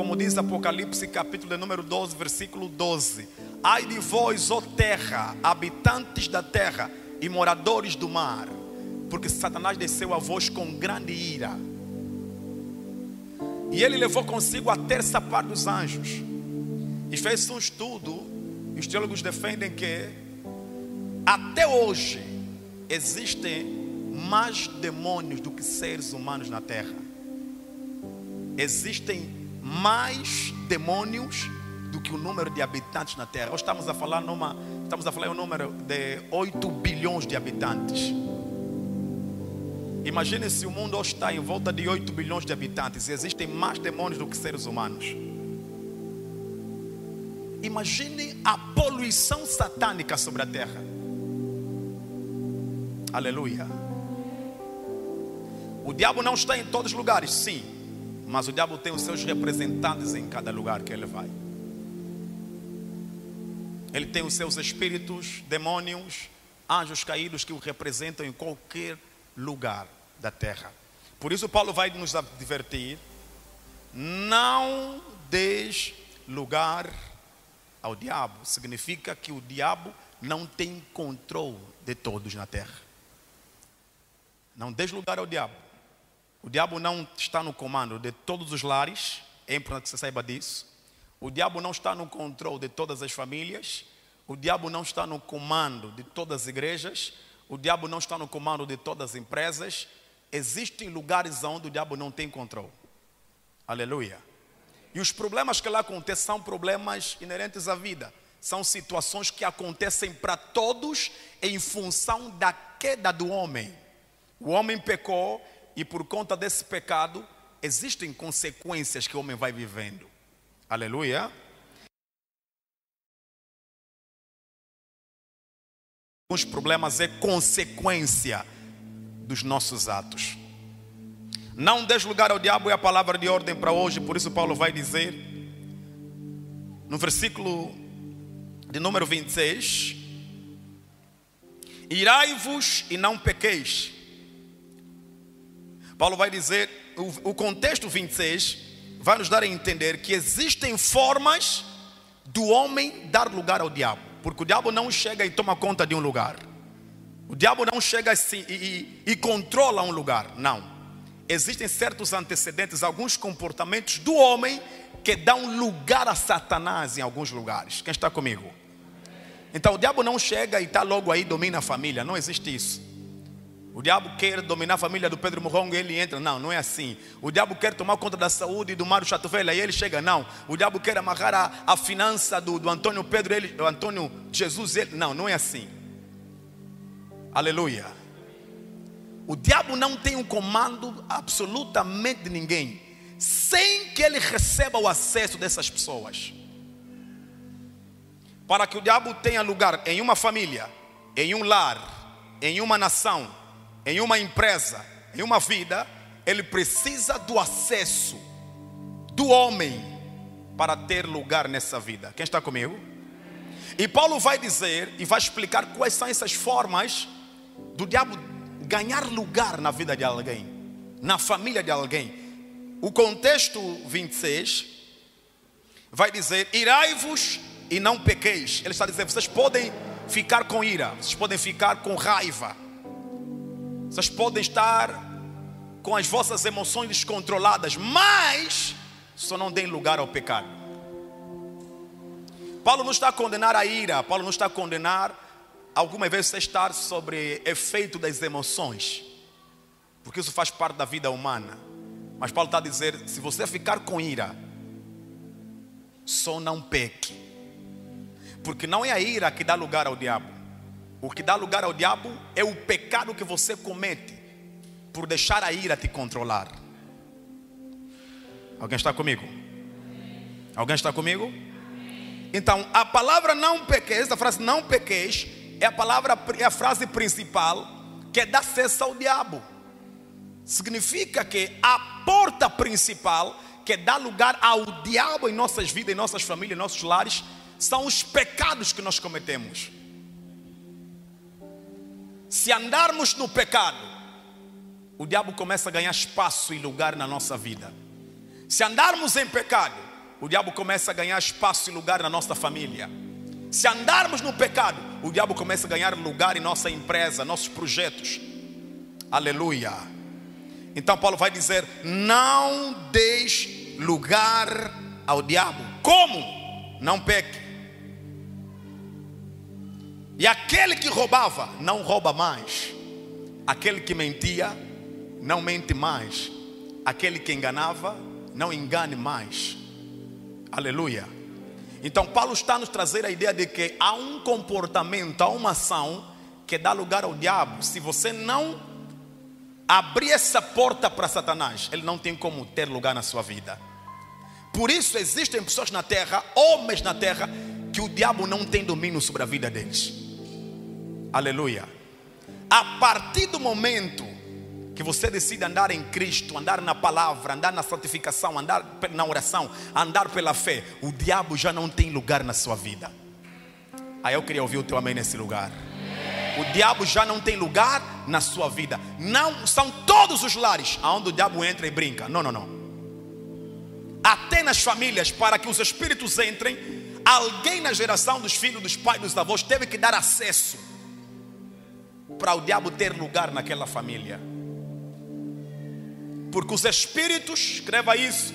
como diz Apocalipse capítulo de número 12, versículo 12: ai de vós, ó terra, habitantes da terra e moradores do mar, porque Satanás desceu a vós com grande ira, e ele levou consigo a terça parte dos anjos. E fez um estudo, e os teólogos defendem que até hoje existem mais demônios do que seres humanos na terra. Existem mais demônios do que o número de habitantes na terra. Hoje estamos a falar em um número de 8 bilhões de habitantes. Imagine se o mundo hoje está em volta de 8 bilhões de habitantes e existem mais demônios do que seres humanos. Imagine a poluição satânica sobre a terra. Aleluia. O diabo não está em todos os lugares, sim, mas o diabo tem os seus representantes em cada lugar que ele vai. Ele tem os seus espíritos, demônios, anjos caídos que o representam em qualquer lugar da terra. Por isso Paulo vai nos advertir: não des lugar ao diabo. Significa que o diabo não tem controle de todos na terra. Não des lugar ao diabo. O diabo não está no comando de todos os lares. É importante que você saiba disso. O diabo não está no controle de todas as famílias. O diabo não está no comando de todas as igrejas. O diabo não está no comando de todas as empresas. Existem lugares onde o diabo não tem controle. Aleluia. E os problemas que lá acontecem são problemas inerentes à vida. São situações que acontecem para todos em função da queda do homem. O homem pecou e por conta desse pecado existem consequências que o homem vai vivendo. Aleluia. Os problemas é consequência dos nossos atos. Não des lugar ao diabo é a palavra de ordem para hoje. Por isso Paulo vai dizer no versículo de número 26: irai-vos e não pequeis. Paulo vai dizer, o contexto 26 vai nos dar a entender que existem formas do homem dar lugar ao diabo. Porque o diabo não chega e toma conta de um lugar. O diabo não chega assim e controla um lugar. Não. Existem certos antecedentes, alguns comportamentos do homem que dão lugar a Satanás em alguns lugares. Quem está comigo? Então o diabo não chega e está logo aí e domina a família. Não existe isso. O diabo quer dominar a família do Pedro Morrongo e ele entra. Não, não é assim. O diabo quer tomar conta da saúde do Mário Chatovelha e ele chega. Não. O diabo quer amarrar a finança do Antônio Pedro, o Antônio Jesus. Não, não é assim. Aleluia. O diabo não tem um comando absolutamente de ninguém, sem que ele receba o acesso dessas pessoas. Para que o diabo tenha lugar em uma família, em um lar, em uma nação, em uma empresa, em uma vida, ele precisa do acesso do homem para ter lugar nessa vida. Quem está comigo? E Paulo vai dizer e vai explicar quais são essas formas do diabo ganhar lugar na vida de alguém, na família de alguém. O contexto 26 vai dizer: irai-vos e não pequeis. Ele está dizendo, vocês podem ficar com ira, vocês podem ficar com raiva, vocês podem estar com as vossas emoções descontroladas, mas só não deem lugar ao pecado. Paulo não está a condenar a ira. Paulo não está a condenar alguma vez você estar sobre efeito das emoções, porque isso faz parte da vida humana. Mas Paulo está a dizer, se você ficar com ira, só não peque. Porque não é a ira que dá lugar ao diabo. O que dá lugar ao diabo é o pecado que você comete por deixar a ira te controlar. Alguém está comigo? Alguém está comigo? Então, a palavra não pequeis, essa frase não pequeis, é a frase principal que dá acesso ao diabo. Significa que a porta principal que dá lugar ao diabo em nossas vidas, em nossas famílias, em nossos lares, são os pecados que nós cometemos. Se andarmos no pecado, o diabo começa a ganhar espaço e lugar na nossa vida. Se andarmos em pecado, o diabo começa a ganhar espaço e lugar na nossa família. Se andarmos no pecado, o diabo começa a ganhar lugar em nossa empresa, nossos projetos. Aleluia. Então Paulo vai dizer: não deixe lugar ao diabo. Como? Não peque. E aquele que roubava, não rouba mais. Aquele que mentia, não mente mais. Aquele que enganava, não engane mais. Aleluia. Então Paulo está nos trazer a ideia de que há um comportamento, há uma ação que dá lugar ao diabo. Se você não abrir essa porta para Satanás, ele não tem como ter lugar na sua vida. Por isso existem pessoas na terra, homens na terra, que o diabo não tem domínio sobre a vida deles. Aleluia. A partir do momento que você decide andar em Cristo, andar na palavra, andar na santificação, andar na oração, andar pela fé, o diabo já não tem lugar na sua vida. Aí eu queria ouvir o teu amém nesse lugar. O diabo já não tem lugar na sua vida. Não são todos os lares onde o diabo entra e brinca. Não, não, não. Até nas famílias, para que os espíritos entrem, alguém na geração dos filhos, dos pais, dos avós teve que dar acesso para o diabo ter lugar naquela família. Porque os espíritos, escreva isso,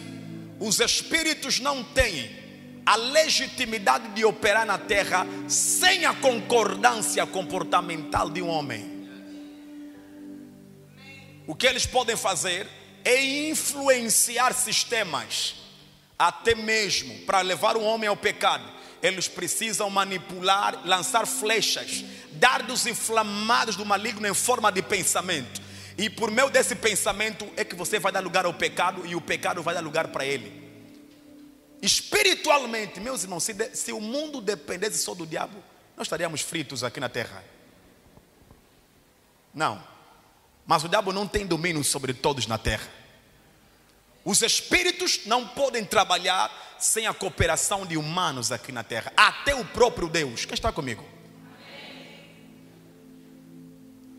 os espíritos não têm a legitimidade de operar na terra sem a concordância comportamental de um homem. O que eles podem fazer é influenciar sistemas, até mesmo para levar o homem ao pecado. Eles precisam manipular, lançar flechas, dardos inflamados do maligno em forma de pensamento. E por meio desse pensamento é que você vai dar lugar ao pecado, e o pecado vai dar lugar para ele. Espiritualmente, meus irmãos, se o mundo dependesse só do diabo, nós estaríamos fritos aqui na terra. Não. Mas o diabo não tem domínio sobre todos na terra. Os espíritos não podem trabalhar sem a cooperação de humanos aqui na terra. Até o próprio Deus. Quem está comigo?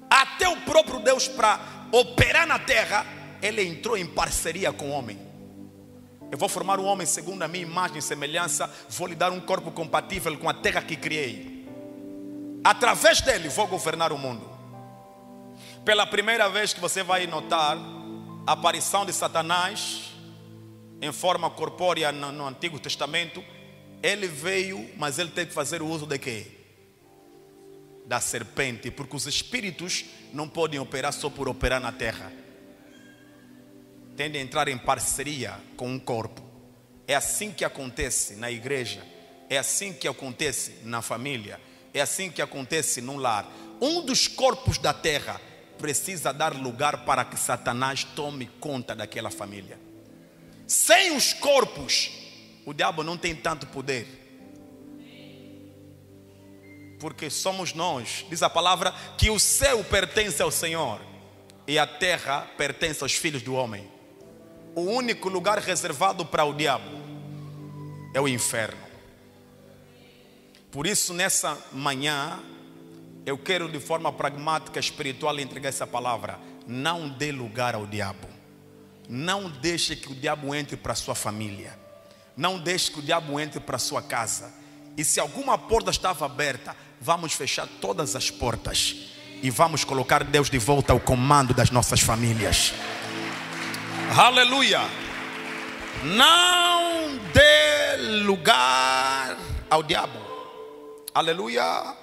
Até o próprio Deus, para operar na terra, ele entrou em parceria com o homem. Eu vou formar um homem segundo a minha imagem e semelhança. Vou lhe dar um corpo compatível com a terra que criei. Através dele vou governar o mundo. Pela primeira vez que você vai notar a aparição de Satanás em forma corpórea no Antigo Testamento, ele veio, mas ele teve que fazer o uso de quê? Da serpente, porque os espíritos não podem operar só por operar na terra. Tem de entrar em parceria com um corpo. É assim que acontece na igreja, é assim que acontece na família, é assim que acontece no lar. Um dos corpos da terra precisa dar lugar para que Satanás tome conta daquela família. Sem os corpos, o diabo não tem tanto poder. Porque somos nós, diz a palavra, que o céu pertence ao Senhor e a terra pertence aos filhos do homem. O único lugar reservado para o diabo é o inferno. Por isso, nessa manhã, eu quero de forma pragmática, espiritual, entregar essa palavra. Não dê lugar ao diabo. Não deixe que o diabo entre para a sua família. Não deixe que o diabo entre para a sua casa. E se alguma porta estava aberta, vamos fechar todas as portas e vamos colocar Deus de volta ao comando das nossas famílias. Aleluia. Não dê lugar ao diabo. Aleluia.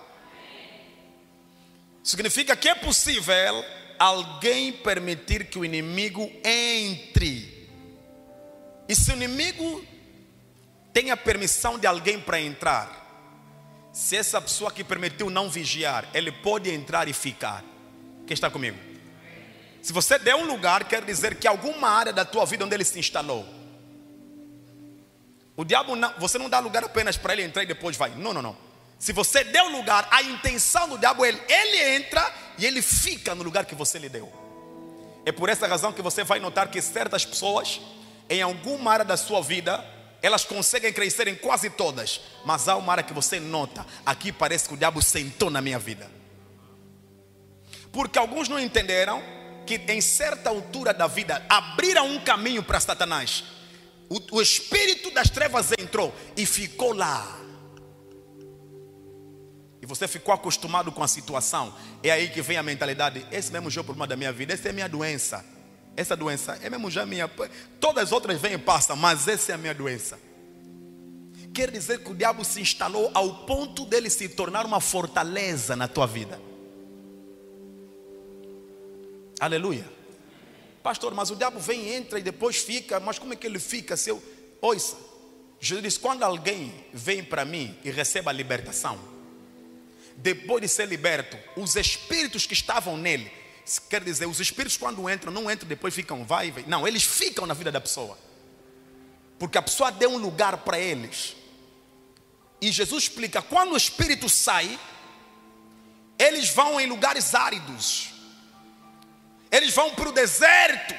Significa que é possível alguém permitir que o inimigo entre. E se o inimigo tem a permissão de alguém para entrar, se essa pessoa que permitiu não vigiar, ele pode entrar e ficar. Quem está comigo? Se você der um lugar, quer dizer que alguma área da tua vida onde ele se instalou. O diabo não, você não dá lugar apenas para ele entrar e depois vai. Não, não, não. Se você deu lugar, a intenção do diabo é ele entra e ele fica no lugar que você lhe deu. É por essa razão que você vai notar que certas pessoas, em alguma área da sua vida, elas conseguem crescer em quase todas, mas há uma área que você nota: aqui parece que o diabo sentou na minha vida. Porque alguns não entenderam que em certa altura da vida abriram um caminho para Satanás. O espírito das trevas entrou e ficou lá. E você ficou acostumado com a situação. É aí que vem a mentalidade: esse mesmo já é o problema da minha vida, essa é a minha doença. Essa doença é mesmo já minha. Todas as outras vêm e passam, mas essa é a minha doença. Quer dizer que o diabo se instalou ao ponto dele se tornar uma fortaleza na tua vida. Aleluia. Pastor, mas o diabo vem, entra e depois fica. Mas como é que ele fica? Se eu... Ouça, Jesus disse: quando alguém vem para mim e recebe a libertação, depois de ser liberto, os espíritos que estavam nele, quer dizer, os espíritos quando entram, não entram depois ficam, vai. Não, eles ficam na vida da pessoa. Porque a pessoa deu um lugar para eles. E Jesus explica: quando o espírito sai, eles vão em lugares áridos, eles vão para o deserto.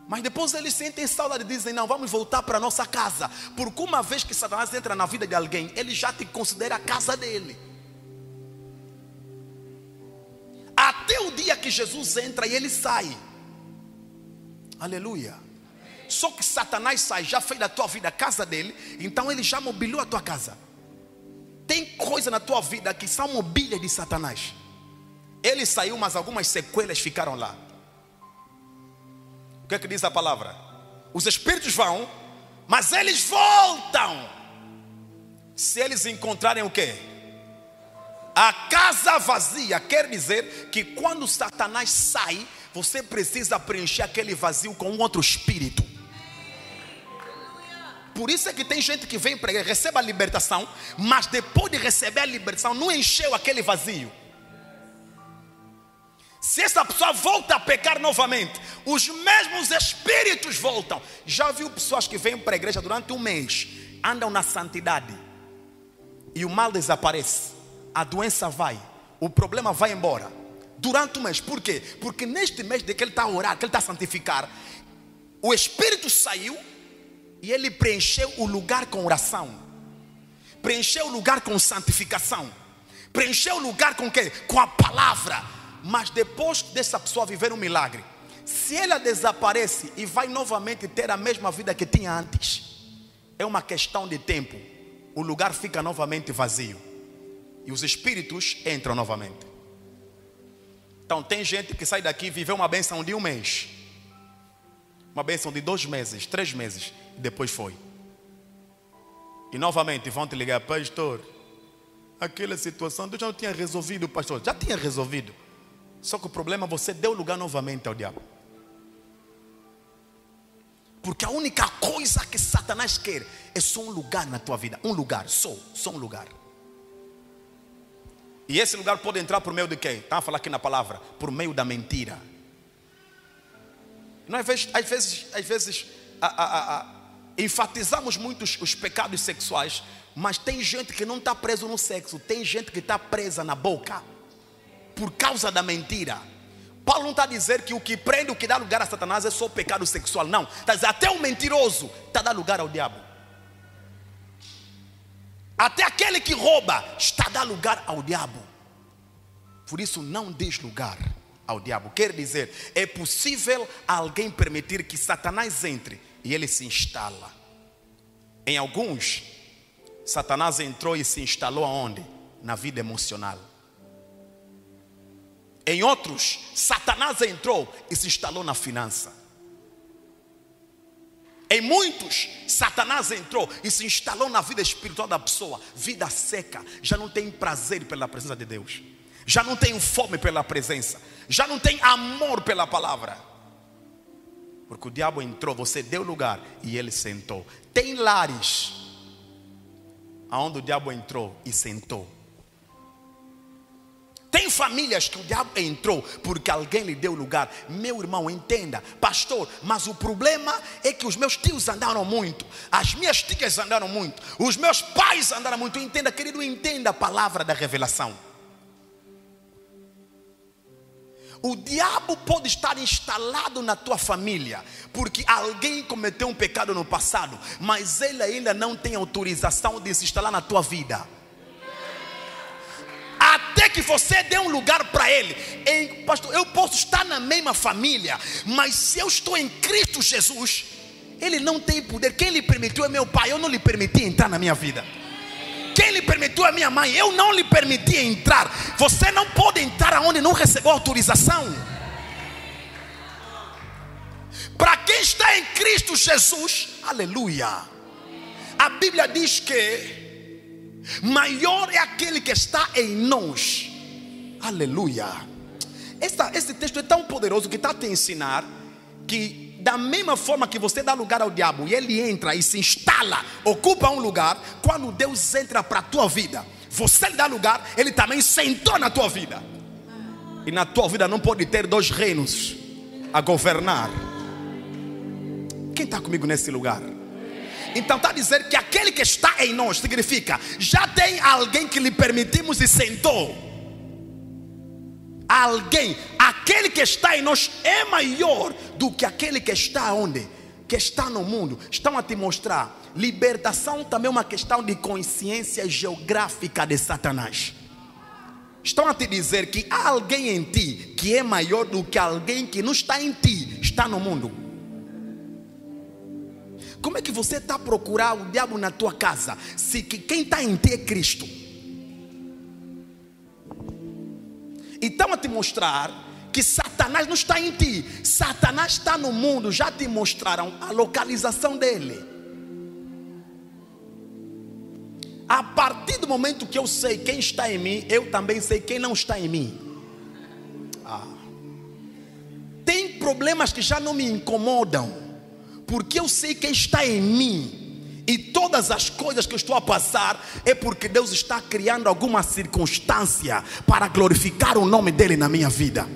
Mas depois eles sentem saudade e dizem: não, vamos voltar para a nossa casa. Porque uma vez que Satanás entra na vida de alguém, ele já te considera a casa dele. Até o dia que Jesus entra e ele sai. Aleluia. Só que Satanás sai, já fez da tua vida a casa dele, então ele já mobiliou a tua casa. Tem coisa na tua vida que são mobílias de Satanás. Ele saiu, mas algumas sequelas ficaram lá. O que é que diz a palavra? Os espíritos vão, mas eles voltam se eles encontrarem o quê? A casa vazia. Quer dizer que quando Satanás sai, você precisa preencher aquele vazio com um outro espírito. Por isso é que tem gente que vem para a igreja, recebe a libertação, mas depois de receber a libertação não encheu aquele vazio. Se essa pessoa volta a pecar novamente, os mesmos espíritos voltam. Já viu pessoas que vêm para a igreja durante um mês, andam na santidade e o mal desaparece, a doença vai, o problema vai embora durante um mês. Por quê? Porque neste mês de que ele está a orar, que ele está a santificar, o espírito saiu e ele preencheu o lugar com oração, preencheu o lugar com santificação, preencheu o lugar com o quê? Com a palavra. Mas depois dessa pessoa viver um milagre, se ela desaparece e vai novamente ter a mesma vida que tinha antes, é uma questão de tempo. O lugar fica novamente vazio e os espíritos entram novamente. Então tem gente que sai daqui e viveu uma bênção de um mês, uma bênção de 2 meses, 3 meses, e depois foi. E novamente vão te ligar: pastor, aquela situação eu já não tinha resolvido. Pastor, já tinha resolvido. Só que o problema, você deu lugar novamente ao diabo. Porque a única coisa que Satanás quer é só um lugar na tua vida. Um lugar, só um lugar. E esse lugar pode entrar por meio de quem? Está a falar aqui na palavra: por meio da mentira. Nós às vezes enfatizamos muito os pecados sexuais, mas tem gente que não está preso no sexo, tem gente que está presa na boca por causa da mentira. Paulo não está a dizer que o que prende, o que dá lugar a Satanás é só o pecado sexual. Não, está a dizer até o mentiroso está a dar lugar ao diabo. Até aquele que rouba está a dar lugar ao diabo. Por isso não diz lugar ao diabo. Quer dizer, é possível alguém permitir que Satanás entre e ele se instala. Em alguns, Satanás entrou e se instalou aonde? Na vida emocional. Em outros, Satanás entrou e se instalou na finança. Em muitos, Satanás entrou e se instalou na vida espiritual da pessoa. Vida seca, já não tem prazer pela presença de Deus, já não tem fome pela presença, já não tem amor pela palavra. Porque o diabo entrou, você deu lugar e ele sentou. Tem lares aonde o diabo entrou e sentou. Tem famílias que o diabo entrou porque alguém lhe deu lugar. Meu irmão, entenda: pastor, mas o problema é que os meus tios andaram muito, as minhas tias andaram muito, os meus pais andaram muito. Entenda, querido, entenda a palavra da revelação. O diabo pode estar instalado na tua família porque alguém cometeu um pecado no passado, mas ele ainda não tem autorização de se instalar na tua vida. Até que você dê um lugar para ele. Pastor, eu posso estar na mesma família, mas se eu estou em Cristo Jesus, Ele não tem poder. Quem lhe permitiu é meu pai. Eu não lhe permiti entrar na minha vida. Quem lhe permitiu é minha mãe. Eu não lhe permiti entrar. Você não pode entrar aonde não recebeu autorização. Para quem está em Cristo Jesus, aleluia, a Bíblia diz que maior é aquele que está em nós. Aleluia. Esse texto é tão poderoso que está a te ensinar que da mesma forma que você dá lugar ao diabo e ele entra e se instala, ocupa um lugar, quando Deus entra para a tua vida, você lhe dá lugar, ele também sentou na tua vida. E na tua vida não pode ter dois reinos a governar. Quem está comigo nesse lugar? Então está a dizer que aquele que está em nós significa, já tem alguém que lhe permitimos e sentou. Alguém, aquele que está em nós é maior do que aquele que está onde? Que está no mundo. Estão a te mostrar, libertação também é uma questão de consciência geográfica de Satanás. Estão a te dizer que há alguém em ti que é maior do que alguém que não está em ti, está no mundo. Como é que você está a procurar o diabo na tua casa, se que quem está em ti é Cristo? Então a te mostrar que Satanás não está em ti, Satanás está no mundo. Já te mostraram a localização dele. A partir do momento que eu sei quem está em mim, eu também sei quem não está em mim. Tem problemas que já não me incomodam, porque eu sei quem está em mim. E todas as coisas que eu estou a passar é porque Deus está criando alguma circunstância para glorificar o nome dele na minha vida.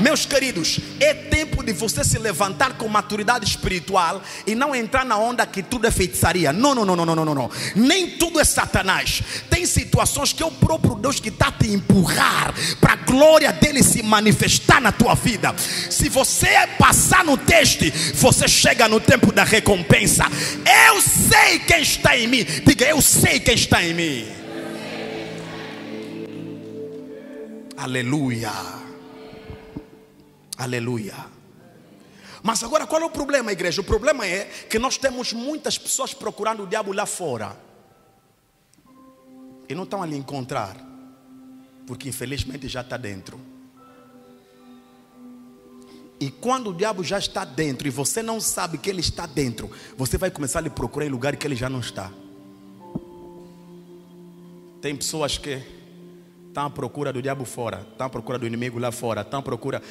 Meus queridos, é tempo de você se levantar com maturidade espiritual e não entrar na onda que tudo é feitiçaria. Não. Nem tudo é Satanás. Tem situações que é o próprio Deus que está a te empurrar para a glória dele se manifestar na tua vida. Se você passar no teste, você chega no tempo da recompensa. Eu sei quem está em mim. Diga, eu sei quem está em mim. Aleluia. Aleluia. Mas agora qual é o problema, igreja? O problema é que nós temos muitas pessoas procurando o diabo lá fora e não estão a lhe encontrar, porque infelizmente já está dentro. E quando o diabo já está dentro e você não sabe que ele está dentro, você vai começar a lhe procurar em lugar que ele já não está. Tem pessoas que estão à procura do diabo fora, estão à procura do inimigo lá fora, estão à procura...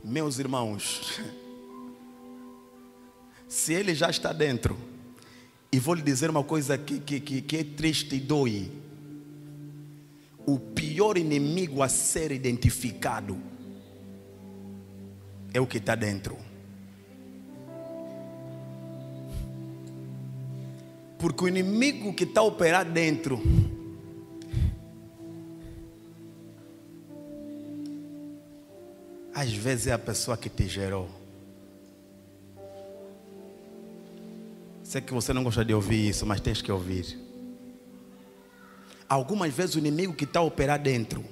Meus irmãos, se ele já está dentro, e vou lhe dizer uma coisa que é triste e dói: o pior inimigo a ser identificado é o que está dentro. Porque o inimigo que está a operar dentro às vezes é a pessoa que te gerou. Sei que você não gosta de ouvir isso, mas tens que ouvir. Algumas vezes o inimigo que está a operar dentro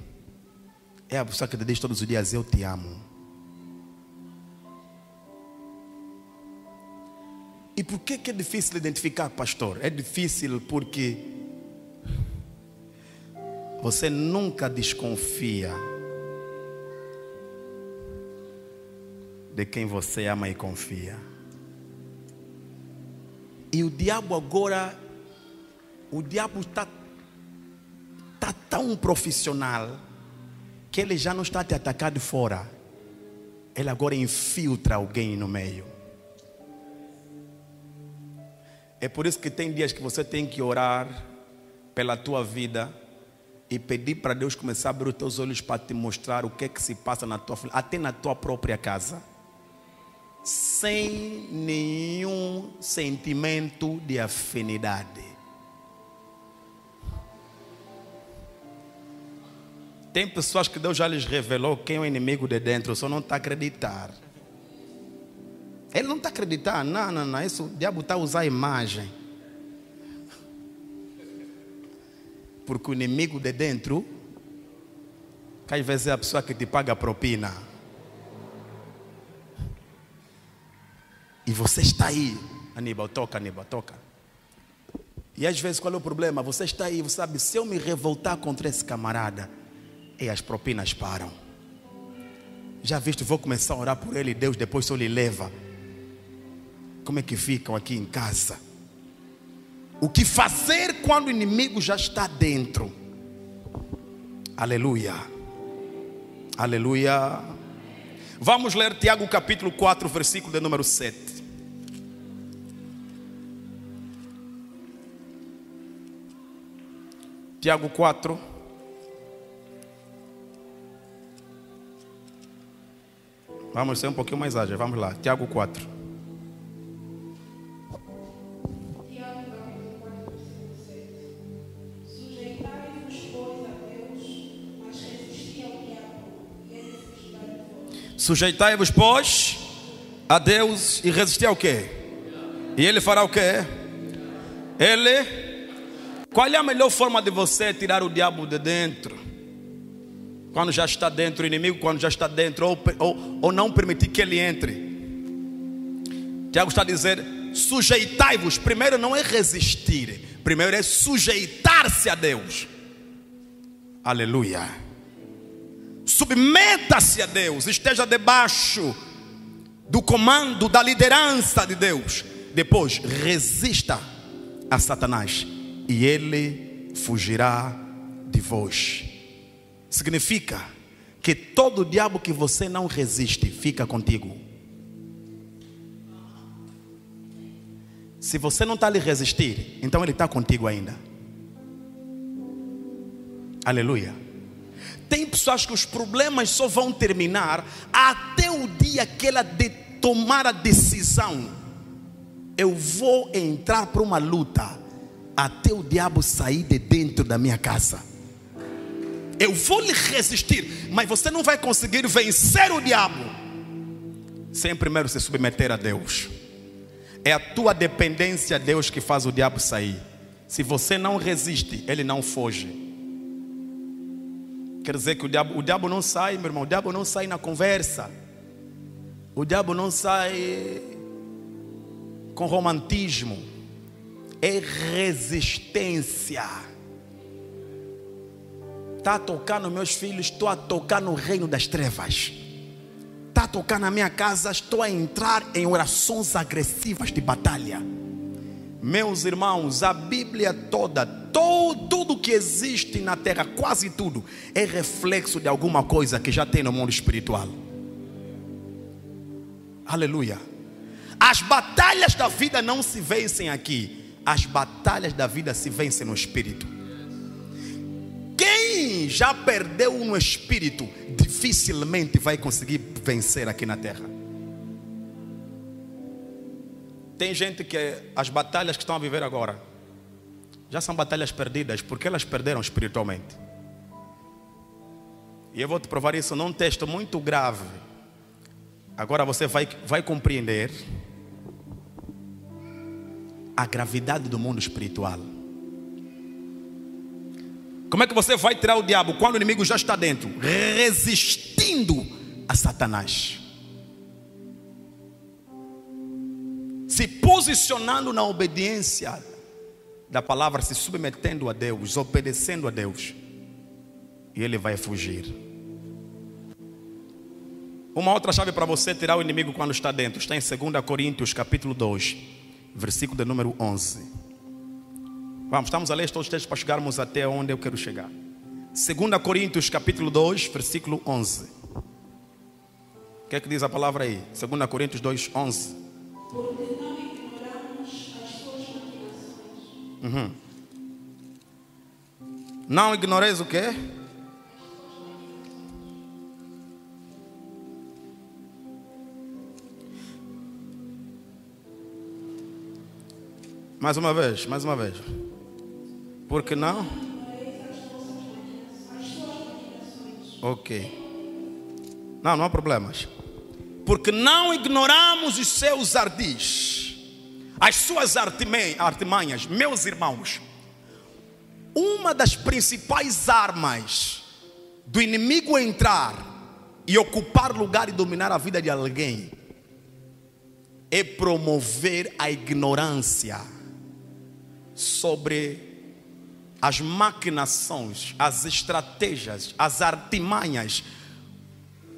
é a pessoa que te diz todos os dias: eu te amo. E por que é difícil identificar, pastor? É difícil porque você nunca desconfia de quem você ama e confia. E o diabo agora, o diabo está tão profissional que ele já não está a te atacar de fora. Ele agora infiltra alguém no meio. É por isso que tem dias que você tem que orar pela tua vida e pedir para Deus começar a abrir os teus olhos para te mostrar o que é que se passa na tua vida, até na tua própria casa, sem nenhum sentimento de afinidade. Tem pessoas que Deus já lhes revelou quem é o inimigo de dentro, só não está a acreditar. Ele não está a acreditar. Não, isso, o diabo está a usar a imagem. Porque o inimigo de dentro, que às vezes é a pessoa que te paga a propina. E você está aí. Aníbal, toca, Aníbal, toca. E às vezes qual é o problema? Você está aí, você sabe, se eu me revoltar contra esse camarada, e as propinas param. Já visto, vou começar a orar por ele e Deus depois só lhe leva. Como é que ficam aqui em casa? O que fazer quando o inimigo já está dentro? Aleluia. Aleluia. Vamos ler Tiago capítulo 4, versículo de número 7. Tiago 4. Vamos ser um pouquinho mais ágil. Vamos lá. Tiago 4. Sujeitai-vos, pois, a Deus e resistir ao quê? E Ele fará o quê? Qual é a melhor forma de você tirar o diabo de dentro? Quando já está dentro, o inimigo quando já está dentro, ou não permitir que ele entre. Tiago está a dizer, sujeitai-vos. Primeiro não é resistir, primeiro é sujeitar-se a Deus. Aleluia. Submeta-se a Deus, esteja debaixo do comando, da liderança de Deus. Depois resista a Satanás e ele fugirá de vós. Significa que todo diabo que você não resiste fica contigo. Se você não está a lhe resistir, então ele está contigo ainda. Aleluia. Tem pessoas que os problemas só vão terminar até o dia que ela tomar a decisão. Eu vou entrar para uma luta até o diabo sair de dentro da minha casa. Eu vou lhe resistir, mas você não vai conseguir vencer o diabo sem primeiro se submeter a Deus. É a tua dependência a Deus que faz o diabo sair. Se você não resiste, ele não foge. Quer dizer que o diabo não sai, meu irmão. O diabo não sai na conversa. O diabo não sai com romantismo. É resistência. Está a tocar nos meus filhos, estou a tocar no reino das trevas. Está a tocar na minha casa, estou a entrar em orações agressivas de batalha. Meus irmãos, a Bíblia toda, tudo que existe na terra, quase tudo, é reflexo de alguma coisa que já tem no mundo espiritual. Aleluia. As batalhas da vida não se vencem aqui. As batalhas da vida se vencem no espírito. Quem já perdeu no espírito, dificilmente vai conseguir vencer aqui na terra. Tem gente que as batalhas que estão a viver agora já são batalhas perdidas, porque elas perderam espiritualmente. E eu vou te provar isso num texto muito grave. Agora você vai compreender a gravidade do mundo espiritual. Como é que você vai tirar o diabo quando o inimigo já está dentro? Resistindo a Satanás. Se posicionando na obediência da palavra, se submetendo a Deus, obedecendo a Deus, e ele vai fugir. Uma outra chave para você tirar o inimigo quando está dentro está em 2 Coríntios capítulo 2, versículo de número 11. Vamos, estamos a ler todos os textos para chegarmos até onde eu quero chegar. 2 Coríntios capítulo 2, versículo 11. O que é que diz a palavra aí? 2 Coríntios 2, 11. Porque não ignoramos as suas maquinações. Não ignoreis o quê? Mais uma vez. Porque não? Ok. Não há problemas. Porque não ignoramos os seus ardis, as suas artimanhas. Meus irmãos, uma das principais armas do inimigo entrar e ocupar lugar e dominar a vida de alguém é promover a ignorância sobre as maquinações, as estratégias, as artimanhas,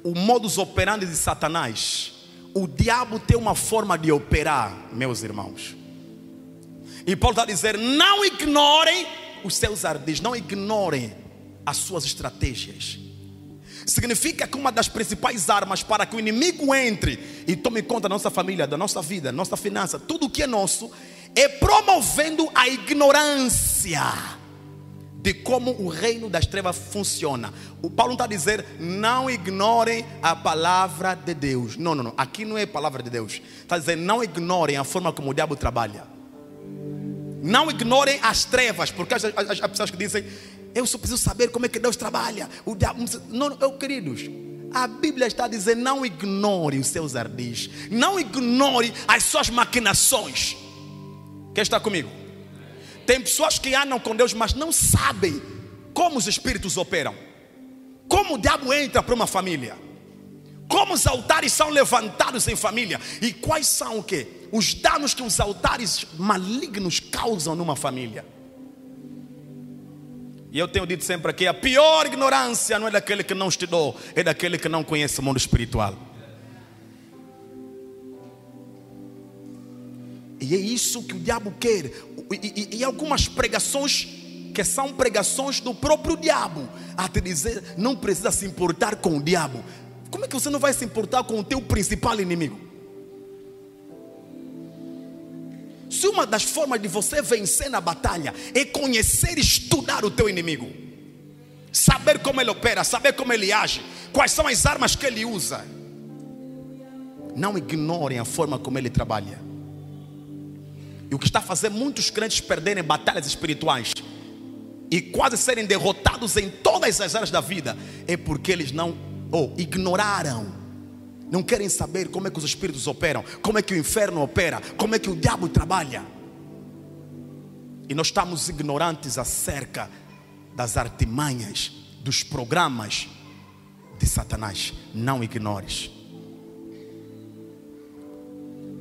o modus operandi de Satanás. O diabo tem uma forma de operar, meus irmãos. E Paulo está a dizer: não ignorem os seus ardis, não ignorem as suas estratégias. Significa que uma das principais armas para que o inimigo entre e tome conta da nossa família, da nossa vida, da nossa finança, tudo o que é nosso, é promovendo a ignorância de como o reino das trevas funciona. O Paulo está a dizer: não ignorem a palavra de Deus. Não, aqui não é a palavra de Deus. Está a dizer: não ignorem a forma como o diabo trabalha. Não ignorem as trevas, porque as pessoas que dizem: eu só preciso saber como é que Deus trabalha. O diabo... Não, queridos, a Bíblia está a dizer: não ignore os seus ardis, não ignore as suas maquinações. Quem está comigo? Tem pessoas que andam com Deus, mas não sabem como os espíritos operam, como o diabo entra para uma família, como os altares são levantados em família, e quais são o quê? Os danos que os altares malignos causam numa família. E eu tenho dito sempre aqui: a pior ignorância não é daquele que não estudou, é daquele que não conhece o mundo espiritual. E é isso que o diabo quer. E algumas pregações que são pregações do próprio diabo, a te dizer: não precisa se importar com o diabo. Como é que você não vai se importar com o teu principal inimigo? Se uma das formas de você vencer na batalha é conhecer e estudar o teu inimigo, saber como ele opera, saber como ele age, quais são as armas que ele usa, não ignorem a forma como ele trabalha. E o que está a fazer muitos crentes perderem batalhas espirituais e quase serem derrotados em todas as áreas da vida é porque eles ignoraram. Não querem saber como é que os espíritos operam, como é que o inferno opera, como é que o diabo trabalha. E nós estamos ignorantes acerca das artimanhas, dos programas de Satanás. Não ignores.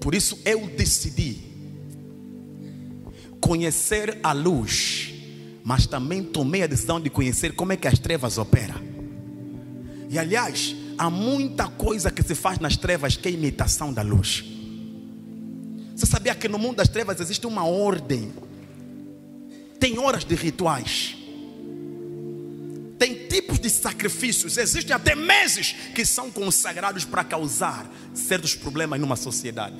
Por isso eu decidi conhecer a luz, mas também tomei a decisão de conhecer como é que as trevas operam. E aliás, há muita coisa que se faz nas trevas que é imitação da luz. Você sabia que no mundo das trevas existe uma ordem? Tem horas de rituais, tem tipos de sacrifícios, existem até meses que são consagrados para causar certos problemas numa sociedade.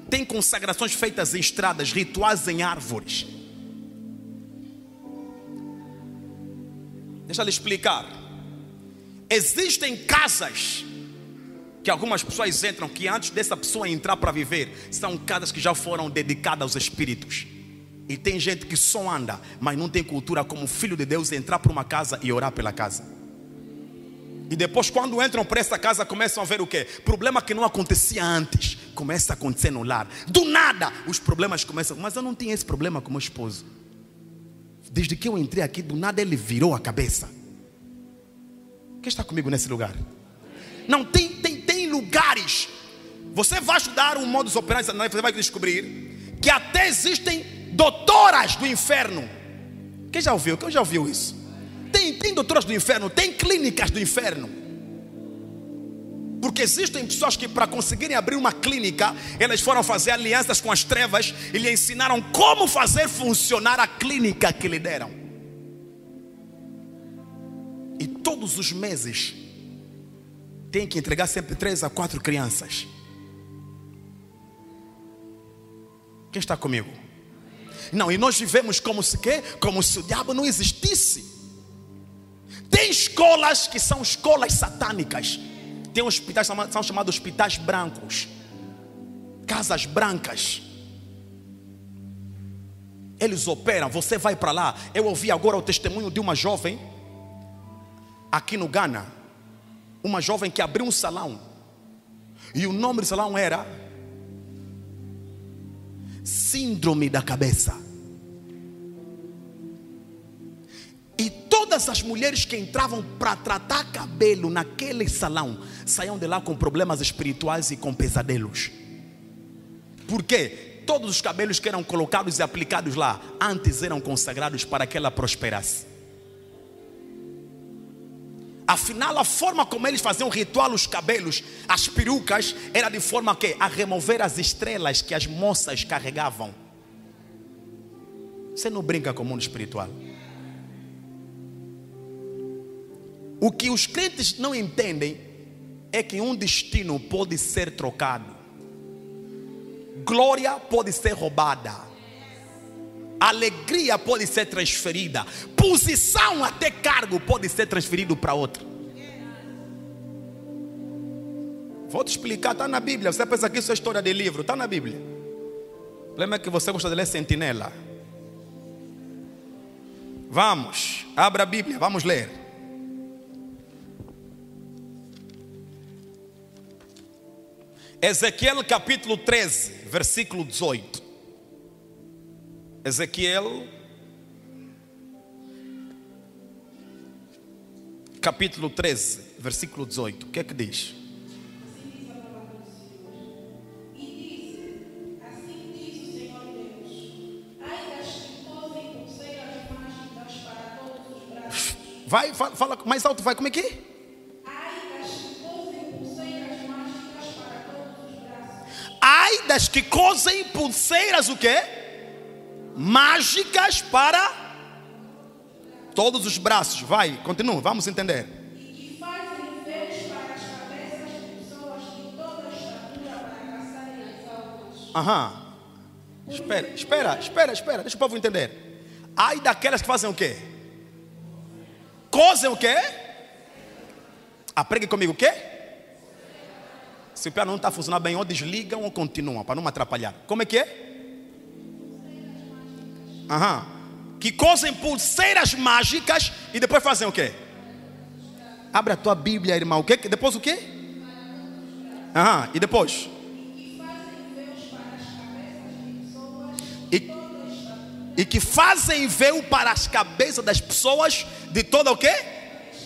Tem consagrações feitas em estradas, rituais em árvores. Deixa eu lhe explicar. Existem casas que algumas pessoas entram, que antes dessa pessoa entrar para viver, são casas que já foram dedicadas aos espíritos. E tem gente que só anda, mas não tem cultura como filho de Deus, entrar para uma casa e orar pela casa. E depois, quando entram para essa casa, começam a ver o quê? Problema que não acontecia antes começa a acontecer no lar. Do nada os problemas começam. Mas eu não tinha esse problema com meu esposo. Desde que eu entrei aqui, do nada ele virou a cabeça. Quem está comigo nesse lugar? Não, tem lugares. Você vai estudar um modus operandi, você vai descobrir que até existem doutoras do inferno. Quem já ouviu isso? Tem doutoras do inferno, tem clínicas do inferno. Porque existem pessoas que, para conseguirem abrir uma clínica, elas foram fazer alianças com as trevas e lhe ensinaram como fazer funcionar a clínica que lhe deram. E todos os meses tem que entregar sempre 3 a 4 crianças. Quem está comigo? Não, e nós vivemos como se quê? Como se o diabo não existisse. Tem escolas que são escolas satânicas. Tem hospitais que são chamados hospitais brancos, casas brancas. Eles operam, você vai para lá. Eu ouvi agora o testemunho de uma jovem aqui no Ghana, uma jovem que abriu um salão, e o nome do salão era Síndrome da Cabeça. E todas as mulheres que entravam para tratar cabelo naquele salão saíam de lá com problemas espirituais e com pesadelos. Por quê? Todos os cabelos que eram colocados e aplicados lá, antes eram consagrados para que ela prosperasse. Afinal, a forma como eles faziam ritual os cabelos, as perucas, era de forma que a remover as estrelas que as moças carregavam. Você não brinca com o mundo espiritual. O que os crentes não entendem é que um destino pode ser trocado. Glória pode ser roubada. Alegria pode ser transferida. Posição, até cargo, pode ser transferido para outro. Vou te explicar, está na Bíblia. Você pensa que isso é história de livro, está na Bíblia. O problema é que você gosta de ler Sentinela. Vamos, abra a Bíblia, vamos ler. Ezequiel capítulo 13, versículo 18. Ezequiel capítulo 13, versículo 18. O que é que diz? Assim diz o Senhor Deus: ai das que posem pulseiras mágicas para todos os braços. Vai, fala mais alto, vai, como é que é? Ai das que posem pulseiras mágicas para todos os braços. Ai das que cosem pulseiras o quê? Mágicas para todos os braços. Vai, continua, vamos entender. E que fazem véus para as cabeças de pessoas de toda a estatura para caçarem as almas. Espera, deixa o povo entender. Ai daquelas que fazem o quê? Cosem o quê? Pregue comigo o quê? Se o piano não está funcionando bem, ou desligam ou continuam, para não me atrapalhar. Como é que é? Que cosem pulseiras mágicas e depois fazem o quê? Abre a tua Bíblia, irmão. O quê? Depois o quê? E depois? E que fazem véu para as cabeças das pessoas de toda o quê?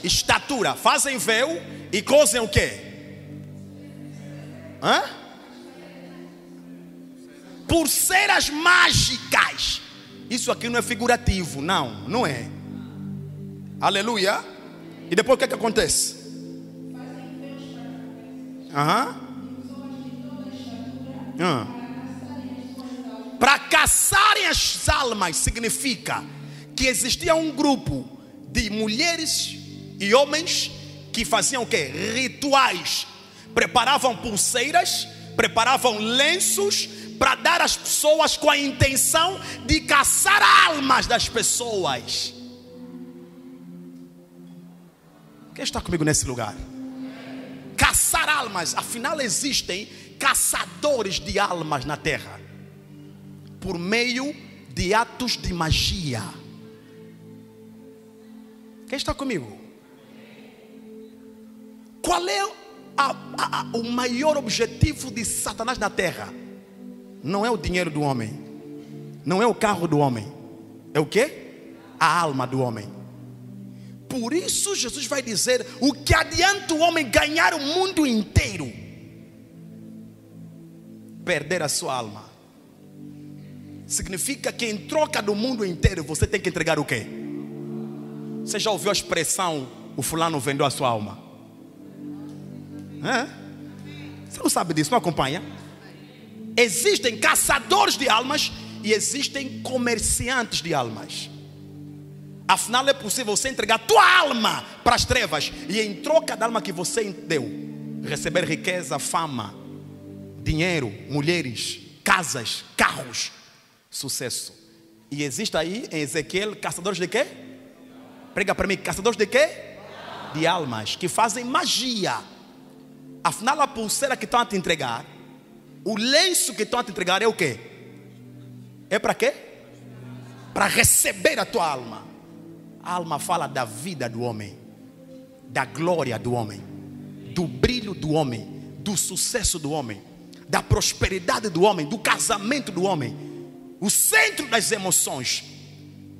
Estatura. Fazem véu e cosem o quê? Pulseiras mágicas. Isso aqui não é figurativo, não é. Aleluia. E depois o que é que acontece? Para caçarem as almas significa que existia um grupo de mulheres e homens que faziam o quê? Rituais. Preparavam pulseiras, preparavam lenços para dar às pessoas com a intenção de caçar almas das pessoas. Quem está comigo nesse lugar? Caçar almas. Afinal existem caçadores de almas na terra por meio de atos de magia. Quem está comigo? Qual é o maior objetivo de Satanás na terra? Não é o dinheiro do homem, não é o carro do homem, é o quê? A alma do homem. Por isso Jesus vai dizer: o que adianta o homem ganhar o mundo inteiro, perder a sua alma? Significa que em troca do mundo inteiro você tem que entregar o quê? Você já ouviu a expressão: o fulano vendeu a sua alma? Você não sabe disso, não acompanha? Existem caçadores de almas e existem comerciantes de almas. Afinal é possível você entregar tua alma para as trevas e em troca da alma que você deu, receber riqueza, fama, dinheiro, mulheres, casas, carros, sucesso. E existe aí em Ezequiel caçadores de quê? Prega para mim, caçadores de quê? De almas, que fazem magia. Afinal a pulseira que estão a te entregar, o lenço que estão a te entregar é o quê? É para quê? Para receber a tua alma. A alma fala da vida do homem, da glória do homem, do brilho do homem, do sucesso do homem, da prosperidade do homem, do casamento do homem, o centro das emoções.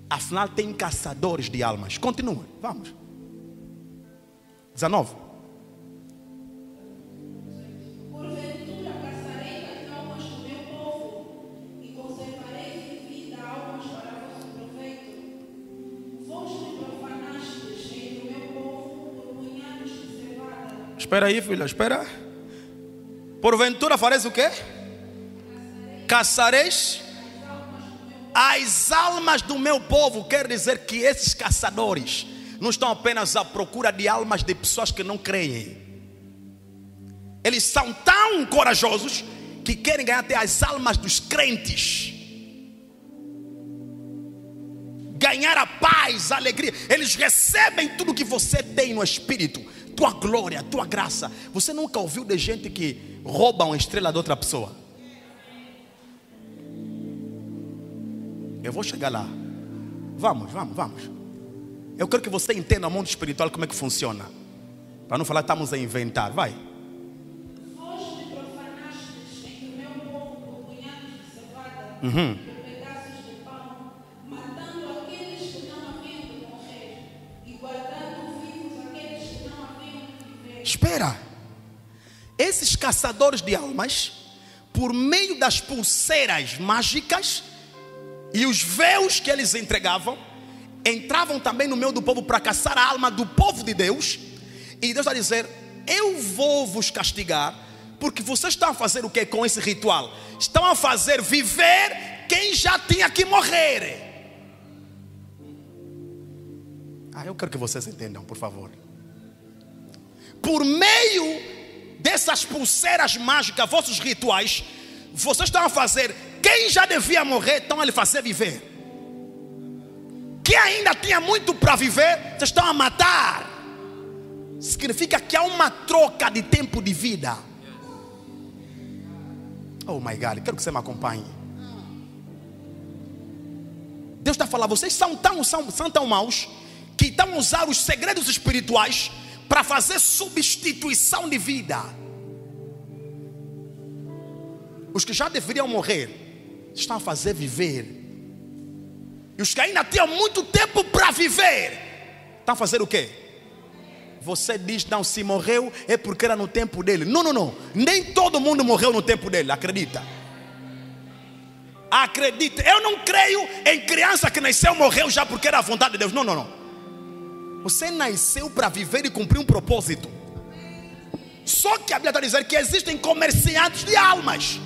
Afinal tem caçadores de almas. Continua, vamos. 19. Porventura caçarei as almas do meu povo Espera aí, filha, espera. Porventura fareis o quê? Caçareis as almas do meu povo. Quer dizer que esses caçadores não estão apenas à procura de almas de pessoas que não creem. Eles são tão corajosos que querem ganhar até as almas dos crentes. Ganhar a paz, a alegria. Eles recebem tudo que você tem no Espírito. Tua glória, tua graça. Você nunca ouviu de gente que rouba uma estrela de outra pessoa? Eu vou chegar lá. Vamos. Eu quero que você entenda o mundo espiritual, como é que funciona. Para não falar que estamos a inventar. Vai. Vós me profanastes em que o meu povo por punhados de cevada, por pedaços de pão, matando aqueles que não haviam de morrer e guardando vivos aqueles que não haviam de viver. Espera. Esses caçadores de almas, por meio das pulseiras mágicas e os véus que eles entregavam, entravam também no meio do povo para caçar a alma do povo de Deus. E Deus vai dizer: eu vou vos castigar, porque vocês estão a fazer o que com esse ritual? Estão a fazer viver quem já tinha que morrer. Eu quero que vocês entendam, por favor. Por meio dessas pulseiras mágicas, vossos rituais, vocês estão a fazer quem já devia morrer, estão a lhe fazer viver. Quem ainda tinha muito para viver, vocês estão a matar. Significa que há uma troca de tempo de vida. Oh my God, quero que você me acompanhe. Deus está falando: vocês são tão maus que estão a usar os segredos espirituais para fazer substituição de vida. Os que já deveriam morrer estão a fazer viver. E os que ainda tinham muito tempo para viver estão a fazer o quê? Você diz: não, se morreu é porque era no tempo dele. Não. Nem todo mundo morreu no tempo dele, acredita. Acredita. Eu não creio em criança que nasceu e morreu já porque era a vontade de Deus. Não. Você nasceu para viver e cumprir um propósito. Só que a Bíblia está dizendo que existem comerciantes de almas.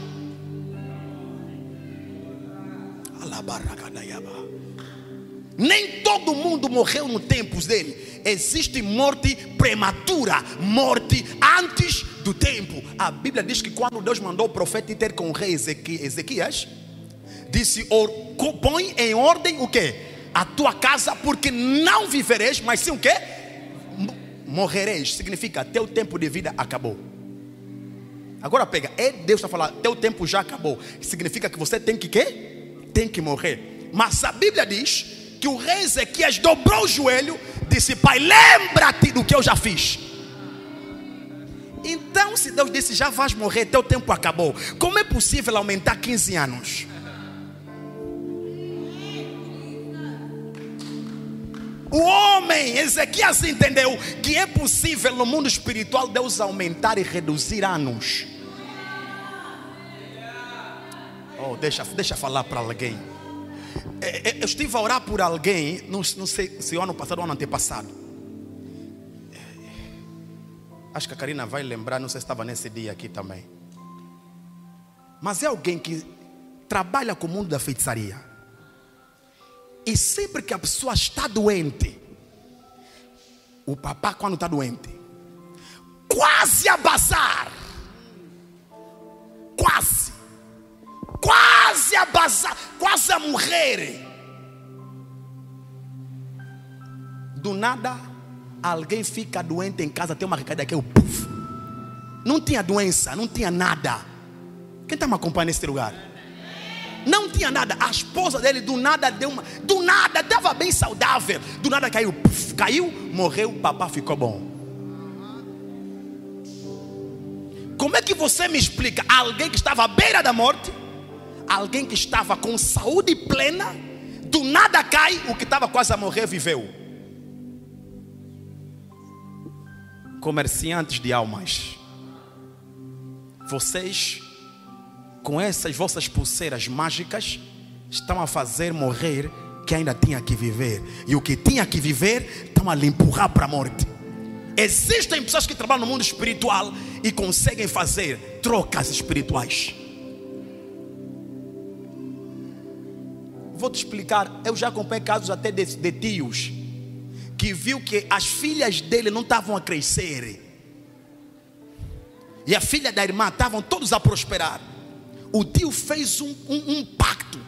Nem todo mundo morreu no tempo dele. Existe morte prematura, morte antes do tempo. A Bíblia diz que quando Deus mandou o profeta ir ter com o rei Ezequias, disse: põe em ordem o quê? A tua casa, porque não vivereis, mas sim o quê? Morrereis. Significa, teu tempo de vida acabou. Agora pega, Deus está falando: teu tempo já acabou. Significa que você tem que quê? Tem que morrer. Mas a Bíblia diz que o rei Ezequias dobrou o joelho, disse: pai, lembra-te do que eu já fiz. Então, se Deus disse: já vais morrer, teu tempo acabou, como é possível aumentar 15 anos? O homem Ezequias entendeu que é possível no mundo espiritual Deus aumentar e reduzir anos. Oh, deixa falar para alguém. Eu estive a orar por alguém, não sei se o ano passado ou ano antepassado. Acho que a Karina vai lembrar, não sei se estava nesse dia aqui também. Mas é alguém que trabalha com o mundo da feitiçaria. E sempre que a pessoa está doente, o papá, quando está doente, quase a bazar, quase a bazar, quase a morrer. Do nada, alguém fica doente em casa, tem uma recaída que puff. Não tinha doença, não tinha nada. Quem está me acompanhando nesse lugar? Não tinha nada. A esposa dele do nada deu uma. Do nada, estava bem saudável. Do nada caiu. Puff, caiu, morreu, o papá ficou bom. Como é que você me explica? Alguém que estava à beira da morte, alguém que estava com saúde plena, do nada cai, o que estava quase a morrer viveu. Comerciantes de almas, vocês, com essas vossas pulseiras mágicas, estão a fazer morrer quem ainda tinha que viver. E o que tinha que viver, estão a lhe empurrar para a morte. Existem pessoas que trabalham no mundo espiritual e conseguem fazer trocas espirituais. Vou te explicar. Eu já acompanhei casos até de tios que viu que as filhas dele não estavam a crescer e a filha da irmã estavam todos a prosperar. O tio fez um pacto,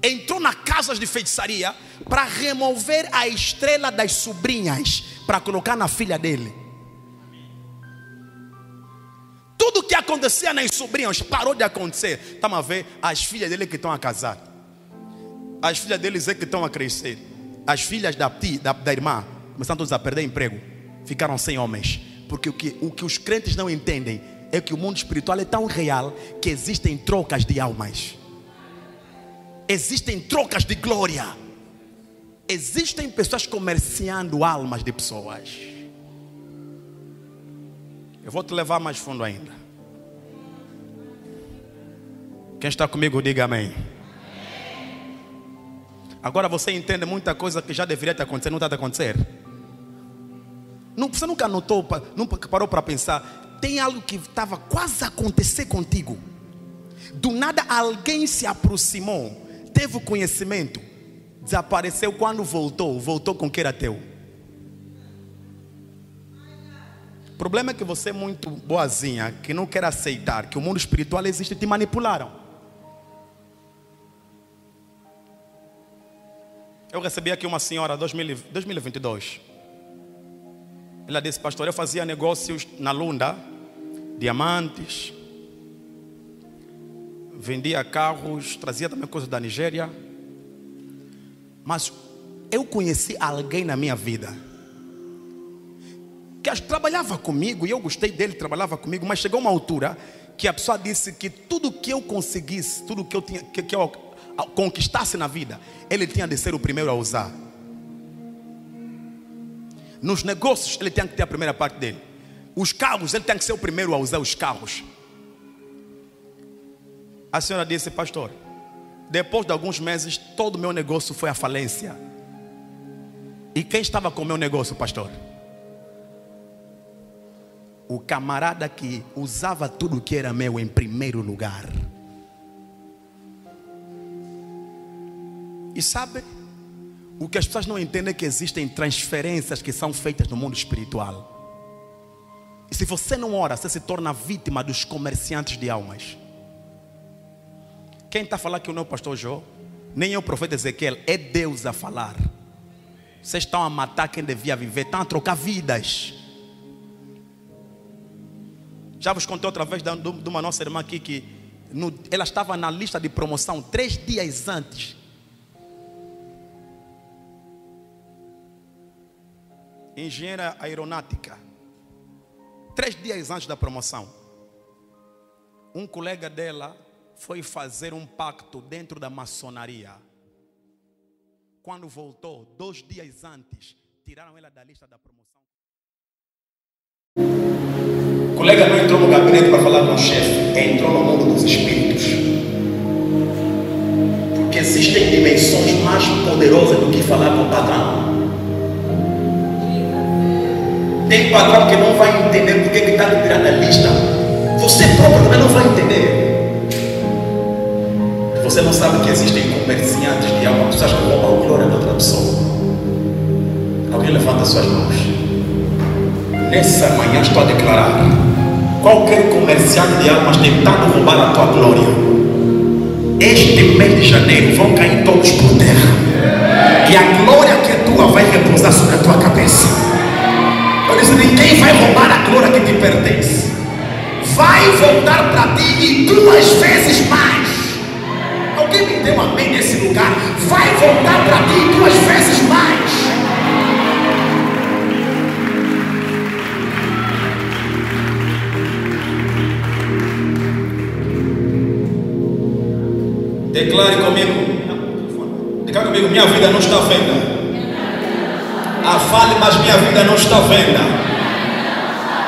entrou na casa de feitiçaria para remover a estrela das sobrinhas para colocar na filha dele. Tudo que acontecia nas sobrinhas parou de acontecer. Estamos a ver as filhas dele que estão a casar, as filhas deles é que estão a crescer. As filhas da irmã começaram todos a perder emprego, ficaram sem homens. Porque o que os crentes não entendem é que o mundo espiritual é tão real que existem trocas de almas, existem trocas de glória, existem pessoas comerciando almas de pessoas. Eu vou te levar mais fundo ainda. Quem está comigo, diga amém. Agora você entende muita coisa que já deveria ter acontecido, não está a acontecer. Você nunca notou, nunca parou para pensar? Tem algo que estava quase a acontecer contigo. Do nada alguém se aproximou, teve o conhecimento, desapareceu. Quando voltou com o que era teu. O problema é que você é muito boazinha, que não quer aceitar que o mundo espiritual existe e te manipularam. Eu recebi aqui uma senhora em 2022. Ela disse: pastor, eu fazia negócios na Lunda, diamantes, vendia carros, trazia também coisas da Nigéria. Mas eu conheci alguém na minha vida que trabalhava comigo e eu gostei dele, trabalhava comigo, mas chegou uma altura que a pessoa disse que tudo que eu conseguisse, tudo que eu tinha, que eu conquistasse na vida, ele tinha de ser o primeiro a usar. Nos negócios ele tinha que ter a primeira parte dele. Os carros, ele tem que ser o primeiro a usar os carros. A senhora disse: pastor, depois de alguns meses todo o meu negócio foi à falência. E quem estava com o meu negócio, pastor? O camarada que usava tudo que era meu em primeiro lugar. E sabe, o que as pessoas não entendem é que existem transferências que são feitas no mundo espiritual. E se você não ora, você se torna vítima dos comerciantes de almas. Quem está a falar que não é o pastor Jô, nem é o profeta Ezequiel, é Deus a falar. Vocês estão a matar quem devia viver, estão a trocar vidas. Já vos contei outra vez de uma nossa irmã aqui que ela estava na lista de promoção 3 dias antes. Engenheira aeronáutica. 3 dias antes da promoção, um colega dela foi fazer um pacto dentro da maçonaria. Quando voltou, 2 dias antes, tiraram ela da lista da promoção. O colega não entrou no gabinete para falar com o chefe, entrou no mundo dos espíritos. Porque existem dimensões mais poderosas do que falar com o patrão. Tem patrão que não vai entender porque que está te tirando da lista. Você próprio também não vai entender. Você não sabe que existem comerciantes de alma, pessoas que roubam a glória da outra pessoa. Alguém levanta suas mãos. Nessa manhã estou a declarar: qualquer comerciante de almas tentando roubar a tua glória, este mês de janeiro vão cair todos por terra. E a glória que é tua vai repousar sobre a tua cabeça. Eu disse: ninguém vai roubar a glória que te pertence. Vai voltar para ti e 2 vezes mais. Alguém me deu um amém nesse lugar? Vai voltar para ti 2 vezes mais. Declare comigo. Declare comigo: minha vida não está à venda. Fale, mas minha vida não está à venda.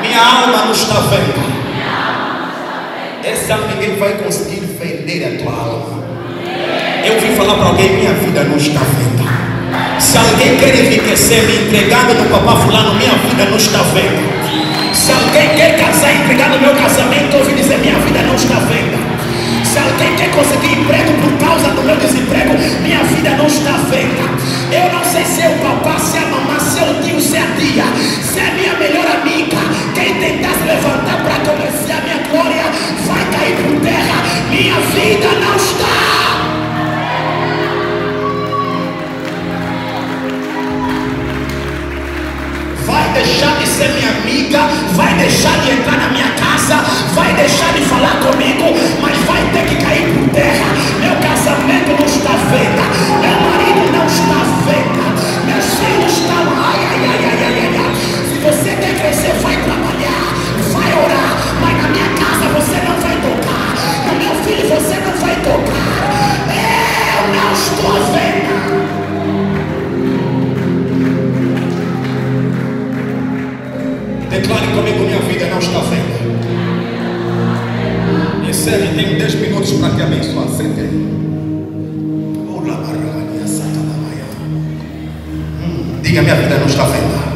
Minha alma não está à venda. Esse ano ninguém vai conseguir vender a tua alma. Eu vim falar para alguém: minha vida não está à venda. Se alguém quer enriquecer me entregando no papá fulano, minha vida não está vendo. Se alguém quer casar entregando meu casamento, ouve dizer, minha vida não está vendo. Se alguém quer conseguir emprego por causa do meu desemprego, minha vida não está vendo. Eu não sei se é o papá, se é a mamã, se é o tio, se é a tia, se é a minha melhor amiga. Quem tentar se levantar para começar a minha glória vai cair por terra. Minha vida não está. Vai deixar de ser minha amiga, vai deixar de entrar na minha casa, vai deixar de falar comigo, mas vai ter que cair por terra. Meu casamento não está feito, meu marido não está feito, meus filhos estão. Se você quer crescer, vai trabalhar, vai orar, mas na minha casa você não vai tocar, no meu filho você não vai tocar. Eu não estou vendo. Declare comigo, minha vida não está vendo. Encerre, tenho 10 minutos para te abençoar. Sente aí. Diga, minha vida não está vendo.